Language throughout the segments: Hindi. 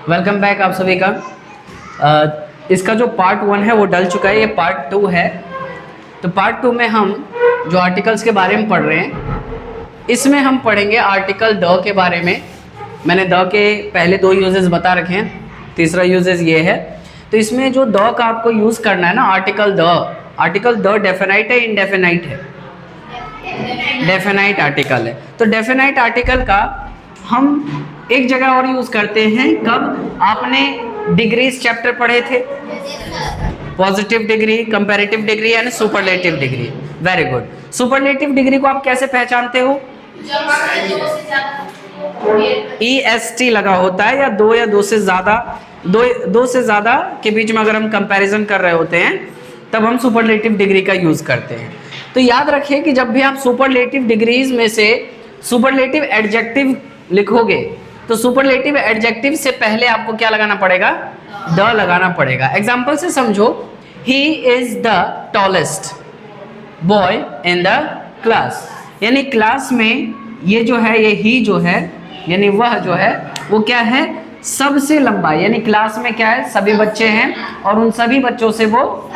वेलकम बैक आप सभी का। इसका जो पार्ट 1 है वो डल चुका है, ये पार्ट 2 है। तो पार्ट 2 में हम जो आर्टिकल्स के बारे में पढ़ रहे हैं, इसमें हम पढ़ेंगे आर्टिकल द के बारे में। मैंने द के पहले 2 यूजेस बता रखे हैं, तीसरा यूजेस ये है। तो इसमें जो द का आपको यूज़ करना है ना, आर्टिकल द डेफिनाइट है इंडेफिनाइट है? डेफिनाइट आर्टिकल है। तो डेफिनाइट आर्टिकल का हम एक जगह और यूज करते हैं, कब? आपने डिग्रीज चैप्टर पढ़े थे, positive degree, comparative degree and superlative degree. Very good. Superlative degree को आप कैसे पहचानते हो? EST लगा होता है, या दो से ज्यादा के बीच में अगर हम कंपैरिजन कर रहे होते हैं तब हम सुपरलेटिव डिग्री का यूज करते हैं। तो याद रखिए कि जब भी आप सुपरलेटिव डिग्रीज में से सुपरलेटिव एडजेक्टिव लिखोगे तो सुपरलेटिव एडजेक्टिव से पहले आपको क्या लगाना पड़ेगा? द लगाना पड़ेगा। एग्जांपल से समझो, he is the tallest boy in the class, यानी क्लास में ये जो है, ये ही जो है, यानी वह जो है वो क्या है? सबसे लंबा। यानी क्लास में क्या है? सभी बच्चे हैं और उन सभी बच्चों से वो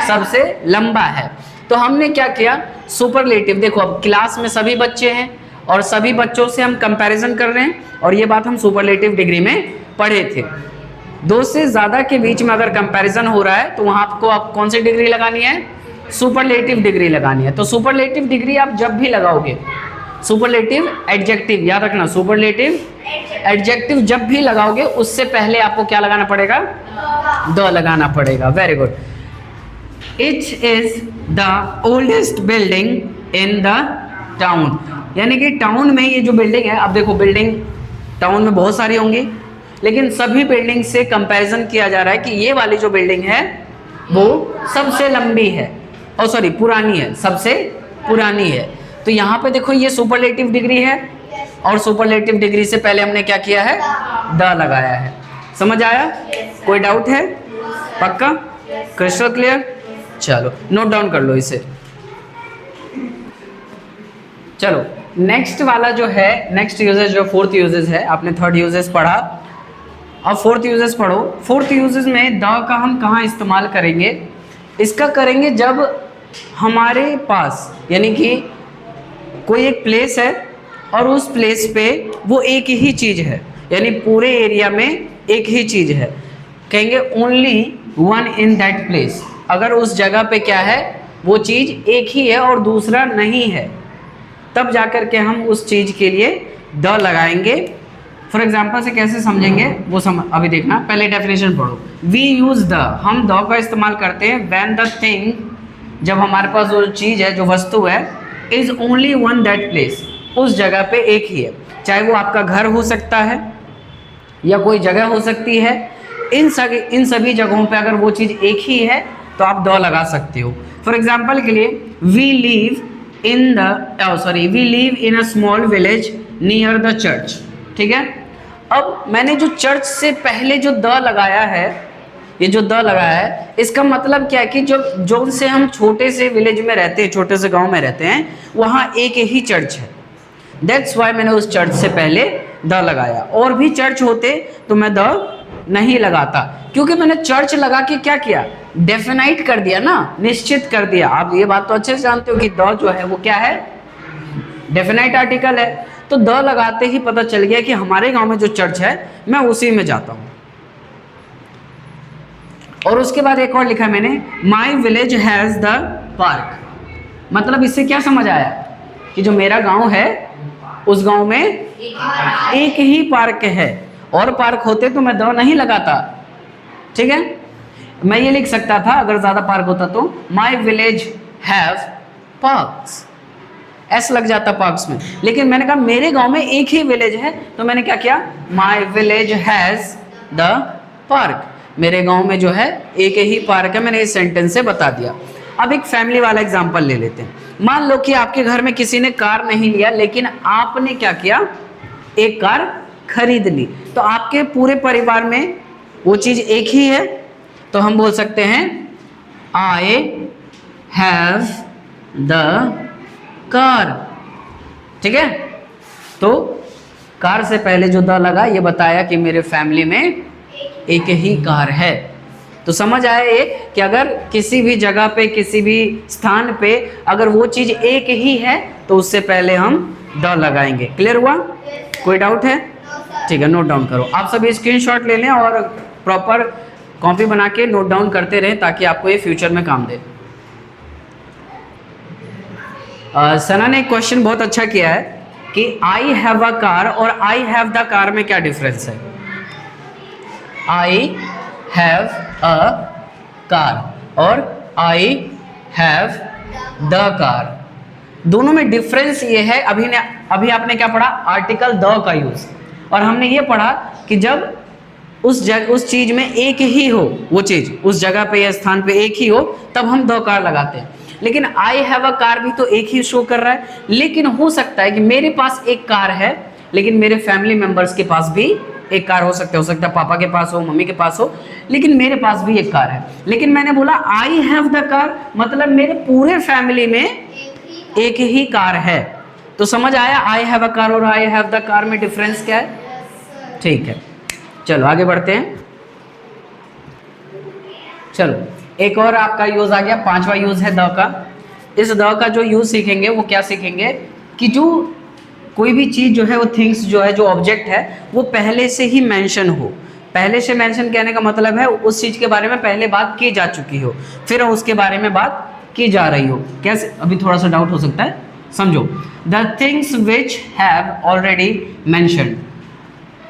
सबसे लंबा है। तो हमने क्या किया? सुपरलेटिव। देखो अब क्लास में सभी बच्चे हैं और सभी बच्चों से हम कंपैरिजन कर रहे हैं, और ये बात हम सुपरलेटिव डिग्री में पढ़े थे। 2 से ज़्यादा के बीच में अगर कंपैरिजन हो रहा है तो वहाँ आपको कौन सी डिग्री लगानी है? सुपरलेटिव डिग्री लगानी है। तो सुपरलेटिव डिग्री आप जब भी लगाओगे, सुपरलेटिव एडजेक्टिव, याद रखना, सुपरलेटिव एडजेक्टिव जब भी लगाओगे उससे पहले आपको क्या लगाना पड़ेगा? द लगाना पड़ेगा। Very good. It is the oldest building in the town, यानी कि टाउन में ये जो बिल्डिंग है, अब देखो बिल्डिंग टाउन में बहुत सारी होंगी, लेकिन सभी बिल्डिंग से कंपैरिजन किया जा रहा है कि ये वाली जो बिल्डिंग है वो सबसे लंबी है, और सॉरी पुरानी है, सबसे पुरानी है। तो यहाँ पे देखो ये सुपरलेटिव डिग्री है, और सुपरलेटिव डिग्री से पहले हमने क्या किया है? द लगाया है। समझ आया? कोई डाउट है? पक्का? Crystal clear? चलो नोट डाउन कर लो इसे। चलो नेक्स्ट वाला जो है, नेक्स्ट यूजेज जो 4th यूजेज है, आपने 3rd यूजेज पढ़ा, अब 4th यूजेज पढ़ो। 4th यूजेज में द का हम कहाँ इस्तेमाल करेंगे? इसका करेंगे जब हमारे पास, यानी कि कोई एक प्लेस है और उस प्लेस पे वो एक ही चीज़ है, यानी पूरे एरिया में एक ही चीज़ है, कहेंगे only one in that place. अगर उस जगह पे क्या है? वो चीज़ एक ही है और दूसरा नहीं है, तब जाकर के हम उस चीज़ के लिए द लगाएंगे। फॉर एग्जाम्पल से कैसे समझेंगे वो अभी देखना, पहले डेफिनेशन पढ़ो। वी यूज द, हम द का इस्तेमाल करते हैं व्हेन द थिंग, जब हमारे पास जो चीज़ है, जो वस्तु है, is only one that place, उस जगह पे एक ही है। चाहे वो आपका घर हो सकता है या कोई जगह हो सकती है, इन सभी जगहों पे अगर वो चीज़ एक ही है तो आप द लगा सकते हो। फॉर एग्जाम्पल के लिए, we live in a small village near the church. ठीक है। अब मैंने जो चर्च से पहले जो द लगाया है, ये जो द लगाया है, इसका मतलब क्या है कि जो से हम छोटे से विलेज में रहते हैं, छोटे से गांव में रहते हैं, वहाँ एक ही चर्च है। दैट्स वाई मैंने उस चर्च से पहले द लगाया। और भी चर्च होते तो मैं द नहीं लगाता, क्योंकि मैंने चर्च लगा के क्या किया? डेफिनाइट कर दिया ना, निश्चित कर दिया। आप ये बात तो अच्छे से जानते हो कि द जो है वो क्या है? डेफिनाइट आर्टिकल है। तो द लगाते ही पता चल गया कि हमारे गांव में जो चर्च है मैं उसी में जाता हूं। और उसके बाद एक और लिखा मैंने, my village has the park. मतलब इससे क्या समझ आया कि जो मेरा गांव है उस गांव में एक ही पार्क है, और पार्क होते तो मैं द नहीं लगाता। ठीक है। मैं ये लिख सकता था अगर ज्यादा पार्क होता तो, my village have parks, S लग जाता पार्क्स में। लेकिन मैंने कहा मेरे गांव में एक ही विलेज है, तो मैंने क्या किया? My village has the park, मेरे गांव में जो है एक ही पार्क है, मैंने इस सेंटेंस से बता दिया। अब एक फैमिली वाला एग्जांपल ले लेते हैं। मान लो कि आपके घर में किसी ने कार नहीं लिया, लेकिन आपने क्या किया? एक कार खरीद ली। तो आपके पूरे परिवार में वो चीज एक ही है, तो हम बोल सकते हैं आई हैव द कार। ठीक है। तो कार से पहले जो द लगा ये बताया कि मेरे फैमिली में एक ही कार है। तो समझ आया ये कि अगर किसी भी जगह पे किसी भी स्थान पे अगर वो चीज एक ही है तो उससे पहले हम द लगाएंगे। क्लियर हुआ? कोई डाउट है? ठीक है, नोट डाउन करो। आप सभी स्क्रीनशॉट ले लें और प्रॉपर कॉपी बना के नोट डाउन करते रहें ताकि आपको ये फ्यूचर में काम दे। सना ने एक क्वेश्चन बहुत अच्छा किया है कि आई हैव अ कार और आई हैव द कार में क्या डिफरेंस है। आई हैव अ कार और आई हैव द कार, दोनों में डिफरेंस ये है। अभी आपने क्या पढ़ा? आर्टिकल द का यूज। और हमने ये पढ़ा कि जब उस चीज में एक ही हो, वो चीज उस जगह पे या स्थान पे एक ही हो, तब हम द कार लगाते हैं। लेकिन आई हैव अ कार भी तो एक ही शो कर रहा है, लेकिन हो सकता है कि मेरे पास एक कार है लेकिन मेरे फैमिली मेंबर्स के पास भी एक कार हो सकता है पापा के पास हो, मम्मी के पास हो, लेकिन मेरे पास भी एक कार है। लेकिन मैंने बोला आई हैव द कार, मतलब मेरे पूरे फैमिली में एक ही कार है। तो समझ आया आई हैव अ कार और आई हैव द कार में डिफरेंस क्या है? ठीक है, चलो आगे बढ़ते हैं। चलो एक और आपका यूज आ गया, पांचवा यूज है द का। इस द का जो यूज सीखेंगे वो क्या सीखेंगे कि जो कोई भी चीज जो है वो थिंग्स जो है, जो ऑब्जेक्ट है, वो पहले से ही मेंशन हो। पहले से मेंशन कहने का मतलब है उस चीज के बारे में पहले बात की जा चुकी हो, फिर उसके बारे में बात की जा रही हो। कैसे? अभी थोड़ा सा डाउट हो सकता है, समझो। The things which have already mentioned,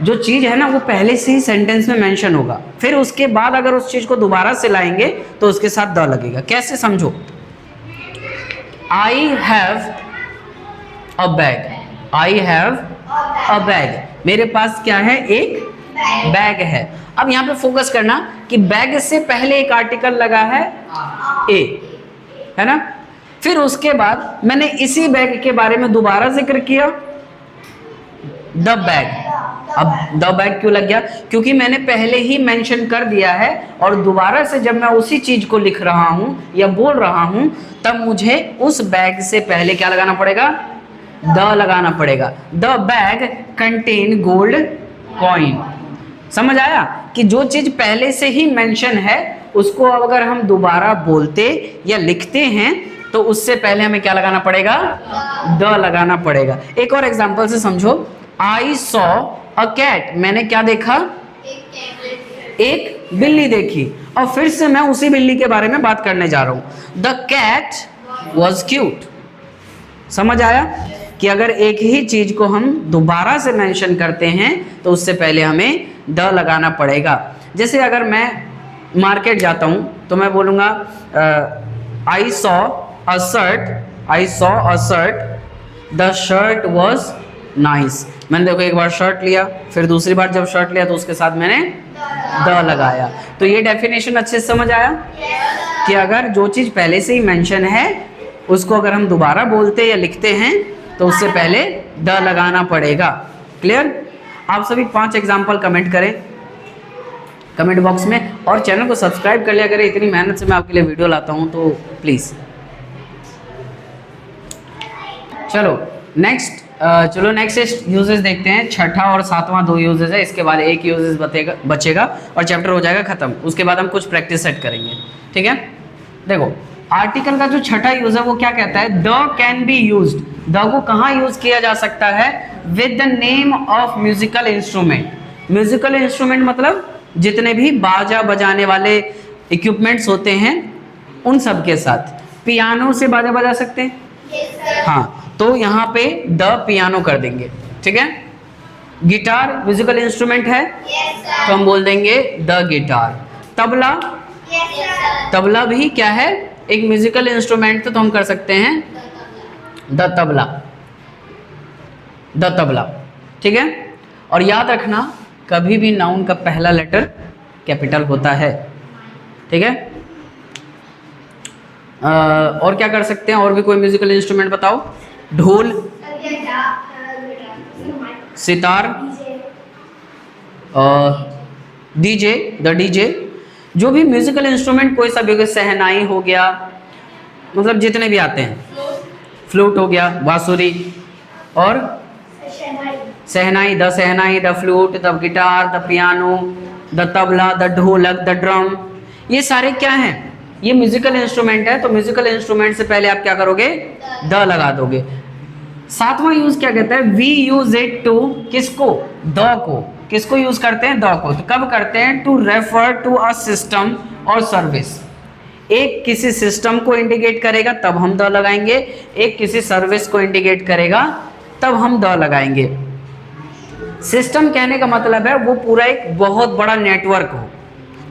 जो चीज है ना वो पहले से ही सेंटेंस में मेंशन होगा, फिर उसके बाद अगर उस चीज को दोबारा से लाएंगे तो उसके साथ द लगेगा। कैसे? समझो। I have a bag, I have a bag, मेरे पास क्या है? एक बैग है। अब यहाँ पे फोकस करना कि बैग से पहले एक आर्टिकल लगा है ए, है ना, फिर उसके बाद मैंने इसी बैग के बारे में दोबारा जिक्र किया, द बैग। अब द बैग क्यों लग गया? क्योंकि मैंने पहले ही मेंशन कर दिया है और दोबारा से जब मैं उसी चीज को लिख रहा हूं या बोल रहा हूं तब मुझे उस बैग से पहले क्या लगाना पड़ेगा? द लगाना पड़ेगा। The bag contain gold coin. समझ आया कि जो चीज पहले से ही मेंशन है उसको अगर हम दोबारा बोलते या लिखते हैं तो उससे पहले हमें क्या लगाना पड़ेगा? द लगाना पड़ेगा। एक और एग्जांपल से समझो। आई सॉ अ कैट, मैंने क्या देखा? एक बिल्ली देखी। और फिर से मैं उसी बिल्ली के बारे में बात करने जा रहा हूं। The cat was cute. समझ आया कि अगर एक ही चीज को हम दोबारा से मेंशन करते हैं तो उससे पहले हमें द लगाना पड़ेगा। जैसे अगर मैं मार्केट जाता हूं तो मैं बोलूंगा I saw a shirt, I saw a shirt, the shirt was nice. मैंने देखो एक बार शर्ट लिया, फिर दूसरी बार जब शर्ट लिया तो उसके साथ मैंने द लगाया। तो ये डेफिनेशन अच्छे से समझ आया कि अगर जो चीज पहले से ही मेंशन है उसको अगर हम दोबारा बोलते या लिखते हैं तो उससे पहले द लगाना पड़ेगा। क्लियर? आप सभी 5 एग्जाम्पल कमेंट करें कमेंट बॉक्स में और चैनल को सब्सक्राइब कर लिया करें। इतनी मेहनत से मैं आपके लिए वीडियो लाता हूं तो प्लीज। चलो नेक्स्ट यूजेस देखते हैं। छठा और सातवां 2 यूजेस है, इसके बाद एक यूजेस बचेगा और चैप्टर हो जाएगा खत्म। उसके बाद हम कुछ प्रैक्टिस सेट करेंगे। ठीक है, देखो आर्टिकल का जो छठा यूज है वो क्या कहता है? The can be used. The को कहाँ यूज किया जा सकता है? With the name of musical instrument. Musical instrument मतलब जितने भी बाजा बजाने वाले इक्विपमेंट्स होते हैं उन सब के साथ। पियानो से बाजा बजा सकते हैं? हाँ, तो यहाँ पे द पियानो कर देंगे। ठीक है, गिटार म्यूजिकल इंस्ट्रूमेंट है तो हम बोल देंगे द गिटार। तबला, तबला भी क्या है? एक म्यूजिकल इंस्ट्रूमेंट, तो हम कर सकते हैं द तबला, द तबला। ठीक है, और याद रखना कभी भी नाउन का पहला लेटर कैपिटल होता है। ठीक है, और क्या कर सकते हैं? और भी कोई म्यूजिकल इंस्ट्रूमेंट बताओ। ढोल, सितार, डीजे, द डीजे। जो भी म्यूजिकल इंस्ट्रूमेंट कोई सा भी हो गया, सहनाई हो गया, मतलब जितने भी आते हैं, फ्लूट हो गया, बांसुरी और शहनाई, the flute, the guitar, the piano, the tabla, the dholak, the drum, ये सारे क्या हैं? ये म्यूजिकल इंस्ट्रूमेंट है। तो म्यूजिकल इंस्ट्रूमेंट से पहले आप क्या करोगे? द लगा दोगे। सातवां यूज क्या कहता है? वी यूज इट टू, किसको? द को। किसको यूज करते हैं? द को। तो कब करते हैं? To refer to a system और सर्विस। एक किसी सिस्टम को इंडिकेट करेगा तब हम द लगाएंगे, एक किसी सर्विस को इंडिकेट करेगा तब हम द लगाएंगे। सिस्टम कहने का मतलब है वो पूरा एक बहुत बड़ा नेटवर्क हो।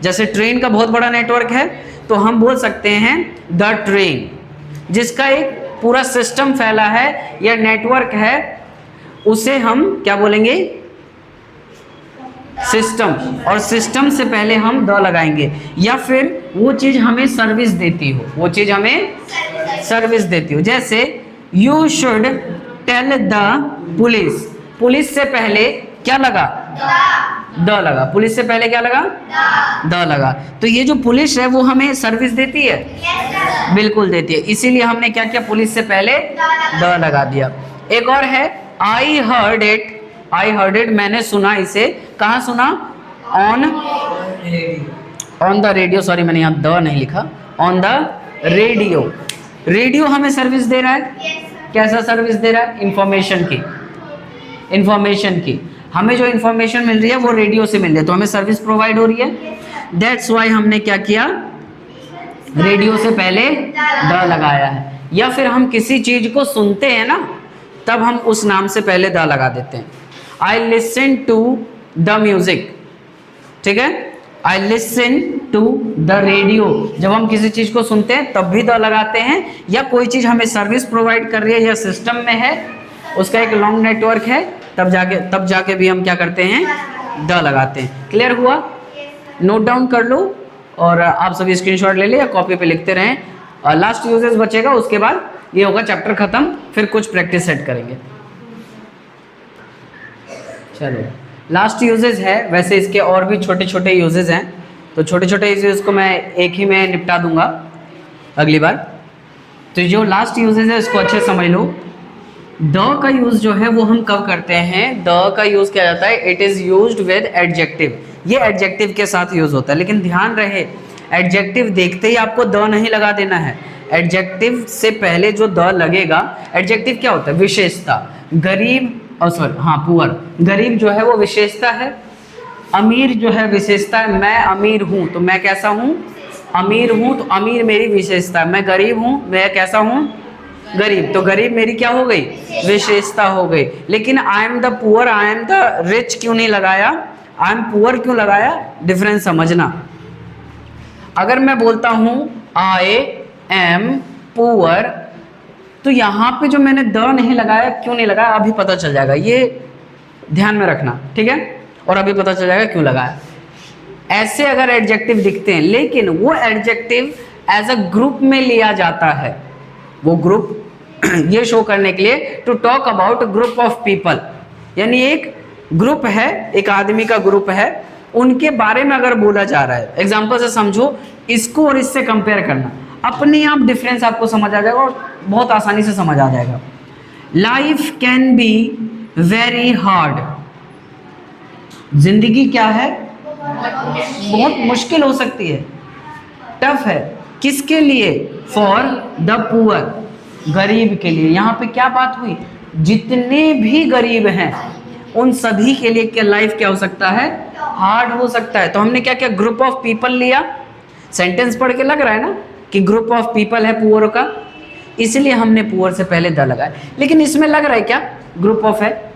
जैसे ट्रेन का बहुत बड़ा नेटवर्क है तो हम बोल सकते हैं द ट्रेन। जिसका एक पूरा सिस्टम फैला है या नेटवर्क है उसे हम क्या बोलेंगे? सिस्टम। और सिस्टम से पहले हम द लगाएंगे। या फिर वो चीज हमें सर्विस देती हो, वो चीज हमें सर्विस देती हो। जैसे you should tell the police. Police से पहले क्या लगा? द लगा। पुलिस से पहले क्या लगा? द लगा। तो ये जो पुलिस है वो हमें सर्विस देती है? बिल्कुल देती है। इसीलिए हमने क्या किया? पुलिस से पहले द लगा दिया। एक और है I heard it. I heard it, मैंने सुना इसे। कहाँ सुना? On the radio. सॉरी, मैंने यहाँ द नहीं लिखा। On the radio. रेडियो हमें सर्विस दे रहा है। कैसा सर्विस दे रहा है? इंफॉर्मेशन की। इंफॉर्मेशन की हमें जो इंफॉर्मेशन मिल रही है वो रेडियो से मिल रही है, तो हमें सर्विस प्रोवाइड हो रही है। दैट्स वाई हमने क्या किया? रेडियो से पहले द लगाया है। या फिर हम किसी चीज को सुनते हैं ना, तब हम उस नाम से पहले द लगा देते हैं। I listen to the music, ठीक है? I listen to the radio. जब हम किसी चीज को सुनते हैं तब भी द लगाते हैं। या कोई चीज हमें सर्विस प्रोवाइड कर रही है या सिस्टम में है, उसका एक लॉन्ग नेटवर्क है, तब जाके भी हम क्या करते हैं? द लगाते हैं। क्लियर हुआ? नोट डाउन कर लो और आप सभी स्क्रीनशॉट ले ले या कॉपी पे लिखते रहें। लास्ट यूजेस बचेगा, उसके बाद ये होगा चैप्टर खत्म, फिर कुछ प्रैक्टिस सेट करेंगे। चलो, लास्ट यूजेस है। वैसे इसके और भी छोटे छोटे यूजेस हैं, तो छोटे छोटे यूजेस को मैं एक ही में निपटा दूंगा अगली बार। तो जो लास्ट यूजेस है इसको अच्छे समझ लो। द का यूज जो है वो हम कब करते हैं? द का यूज किया जाता है, it is used with adjective. ये एडजेक्टिव के साथ यूज होता है, लेकिन ध्यान रहे एडजेक्टिव देखते ही आपको द नहीं लगा देना है। एडजेक्टिव से पहले जो द लगेगा, एडजेक्टिव क्या होता है? विशेषता। गरीब, पुअर, गरीब जो है वो विशेषता है। अमीर जो है विशेषता है। मैं अमीर हूं तो मैं कैसा हूं? अमीर हूं, तो अमीर मेरी विशेषता है। मैं गरीब हूं, मैं कैसा हूं? गरीब। तो गरीब मेरी क्या हो गई? विशेषता हो गई। लेकिन I am the poor, I am the rich क्यों नहीं लगाया? आई एम पुअर क्यों लगाया? डिफरेंस समझना। अगर मैं बोलता हूं आई एम पुअर, तो यहां पे जो मैंने द नहीं लगाया, क्यों नहीं लगाया अभी पता चल जाएगा, ये ध्यान में रखना, ठीक है? और अभी पता चल जाएगा क्यों लगाया। ऐसे अगर एडजेक्टिव दिखते हैं, लेकिन वो एडजेक्टिव एज अ ग्रुप में लिया जाता है। वो ग्रुप ये शो करने के लिए, to talk about group of people, यानी एक ग्रुप है, एक आदमी का ग्रुप है, उनके बारे में अगर बोला जा रहा है। एग्जाम्पल से समझो, इसको और इससे कंपेयर करना, अपने आप डिफरेंस आपको समझ आ जाएगा और बहुत आसानी से समझ आ जाएगा। Life can be very hard. जिंदगी क्या है? बहुत मुश्किल हो सकती है, टफ है। किसके लिए? फॉर द पुअर, गरीब के लिए। यहाँ पे क्या बात हुई? जितने भी गरीब हैं उन सभी के लिए क्या लाइफ क्या हो सकता है? हार्ड हो सकता है। तो हमने क्या किया? ग्रुप ऑफ पीपल लिया। सेंटेंस पढ़ के लग रहा है ना कि ग्रुप ऑफ पीपल है पुअर का, इसलिए हमने पुअर से पहले द लगाया। लेकिन इसमें लग रहा है क्या ग्रुप ऑफ है?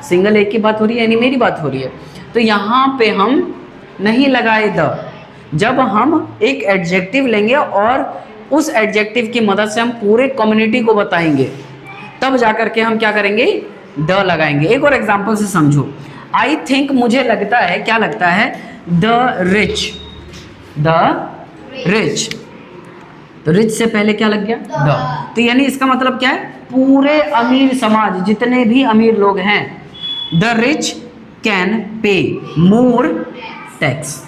सिंगल एक की बात हो रही है, यानी मेरी बात हो रही है। तो यहाँ पे हम नहीं लगाए द। जब हम एक एडजेक्टिव लेंगे और उस एडजेक्टिव की मदद से हम पूरे कम्युनिटी को बताएंगे, तब जाकर के हम क्या करेंगे? द लगाएंगे। एक और एग्जांपल से समझो। आई थिंक, मुझे लगता है, क्या लगता है? The rich, the rich. तो रिच से पहले क्या लग गया? द। तो यानी इसका मतलब क्या है? पूरे अमीर समाज, जितने भी अमीर लोग हैं, the rich can pay more tax.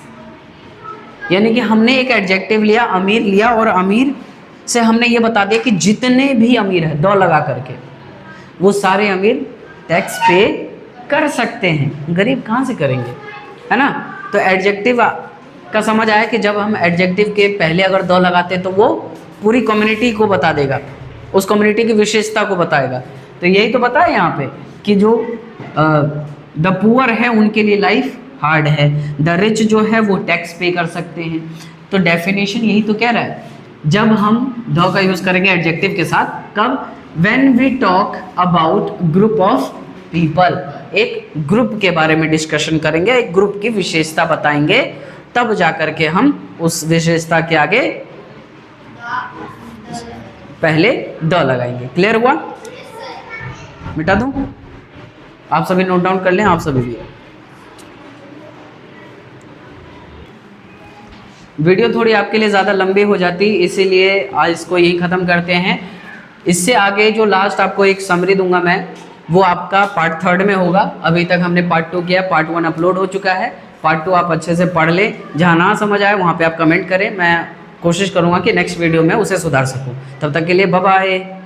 यानी कि हमने एक एडजेक्टिव लिया, अमीर लिया, और अमीर से हमने ये बता दिया कि जितने भी अमीर है, द लगा करके, वो सारे अमीर टैक्स पे कर सकते हैं, गरीब कहाँ से करेंगे, है ना। तो एडजेक्टिव का समझ आया कि जब हम एडजेक्टिव के पहले अगर द लगाते तो वो पूरी कम्युनिटी को बता देगा, उस कम्युनिटी की विशेषता को बताएगा। तो यही तो बताया यहाँ पे कि जो द पुअर है उनके लिए लाइफ हार्ड है, द रिच जो है वो टैक्स पे कर सकते हैं। तो डेफिनेशन यही तो कह रहा है, जब हम द का यूज करेंगे एडजेक्टिव के साथ, कब, when we talk about group of people, एक ग्रुप के बारे में डिस्कशन करेंगे, एक ग्रुप की विशेषता बताएंगे, तब जाकर के हम उस विशेषता के आगे पहले द लगाएंगे। क्लियर हुआ? मिटा दूं? आप सभी नोट डाउन कर लें, आप सभी भी। वीडियो थोड़ी आपके लिए ज़्यादा लंबी हो जाती, इसीलिए आज इसको यही ख़त्म करते हैं। इससे आगे जो लास्ट आपको एक समरी दूंगा मैं, वो आपका पार्ट 3 में होगा। अभी तक हमने पार्ट 2 किया, पार्ट 1 अपलोड हो चुका है। पार्ट 2 आप अच्छे से पढ़ लें, जहाँ ना समझ आए वहाँ पे आप कमेंट करें, मैं कोशिश करूँगा कि नेक्स्ट वीडियो में उसे सुधार सकूँ। तब तक के लिए बाय बाय।